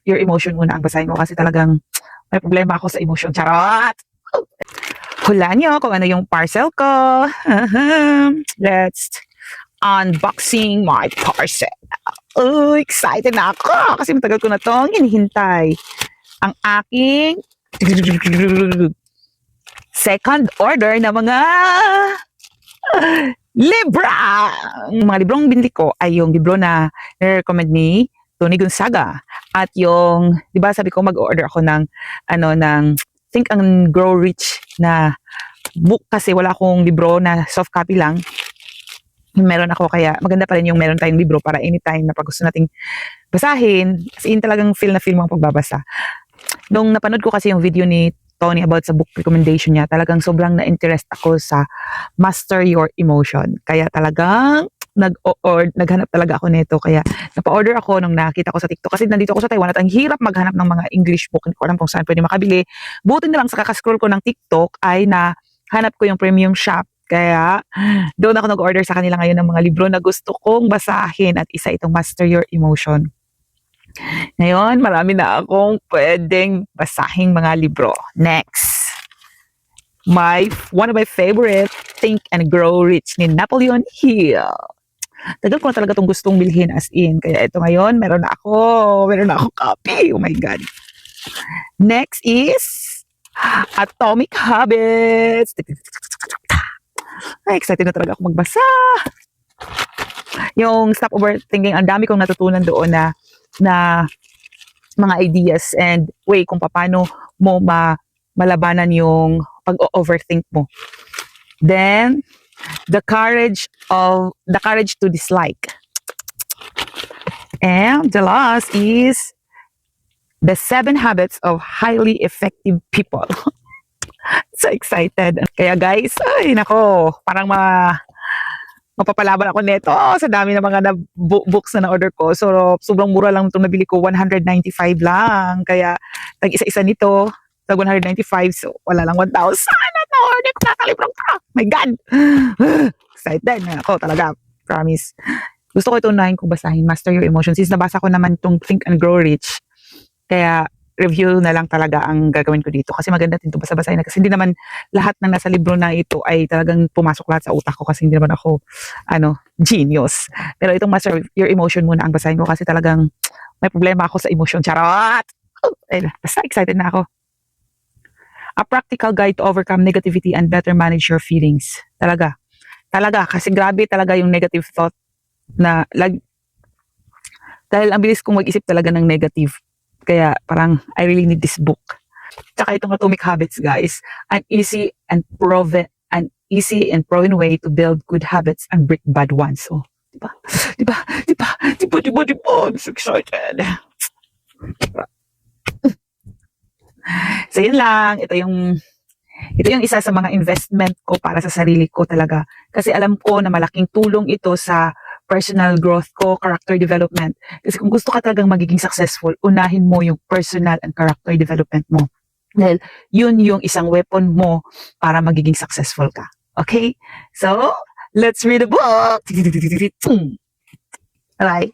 Your Emotion muna ang basahin ko kasi talagang may problema ako sa emotion. Charot! Hulaan nyo kung ano yung parcel ko. Let's unboxing my parcel. Oh, excited na ako kasi matagal ko na tong hinihintay. Ang aking second order na mga libra. Ang mga librong binili ko ay yung libro na recommend ni Tony Gonzaga. At yung, di ba sabi ko mag-order ako ng, Think and Grow Rich na book kasi wala akong libro na soft copy lang. Meron ako kaya maganda pa rin yung meron tayong libro para anytime na pag gusto nating basahin, as in talagang feel na feel mo ang pagbabasa. Nung napanood ko kasi yung video ni Tony about sa book recommendation niya, talagang sobrang na-interest ako sa Master Your Emotion. Kaya talagang naghanap talaga ako nito. Kaya napa-order ako nung nakita ko sa TikTok. Kasi nandito ako sa Taiwan at ang hirap maghanap ng mga English book. Hindi ko alam kung saan pwede makabili. Buti na lang sa kakascroll ko ng TikTok ay nahanap ko yung premium shop. Kaya doon ako nag-order sa kanila ngayon ng mga libro na gusto kong basahin at isa itong Master Your Emotion. Ngayon, marami na akong pwedeng basahing mga libro. Next. One of my favorite, Think and Grow Rich ni Napoleon Hill. Tagal ko na talaga itong gustong bilhin as in. Kaya ito ngayon, meron na ako copy. Oh my God. Next is Atomic Habits. Ay, excited na talaga ako magbasa. Yung Stop Overthinking, ang dami kong natutunan doon na mga ideas and way kung paano mo malabanan yung pag-overthink mo. Then, the courage to dislike. And the last is the 7 habits of highly effective people. So excited. Kaya guys, ay nako, parang mapapalaban ako nito sa dami ng mga books na na-order ko. So sobrang mura lang itong nabili ko, 195 lang. Kaya tag-isa-isa nito, tag 195, so wala lang 1,000. Na-order ko, nakalibrang ka. My God! Excited na ako talaga, promise. Gusto ko ito unahin kong basahin, Master Your Emotion. Since nabasa ko naman itong Think and Grow Rich, kaya review na lang talaga ang gagawin ko dito kasi maganda din ito basa-basahin na kasi hindi naman lahat ng nasa libro na ito ay talagang pumasok lahat sa utak ko kasi hindi naman ako genius. Pero itong Master Your Emotion muna ang basahin ko kasi talagang may problema ako sa emotion. Charot! Basta excited na ako. A practical guide to overcome negativity and better manage your feelings. Talaga kasi grabe talaga yung negative thought na dahil ang bilis kong mag-isip talaga ng negative. Kaya parang I really need this book. Tsaka itong Atomic Habits, guys, an easy and proven way to build good habits and break bad ones. So, diba? I'm so excited. So yun lang, ito yung isa sa mga investment ko para sa sarili ko talaga. Kasi alam ko na malaking tulong ito sa personal growth ko, character development. Kasi kung gusto ka talagang magiging successful, unahin mo yung personal and character development mo. Dahil yun yung isang weapon mo para magiging successful ka. Okay? So, let's read the book! Bye!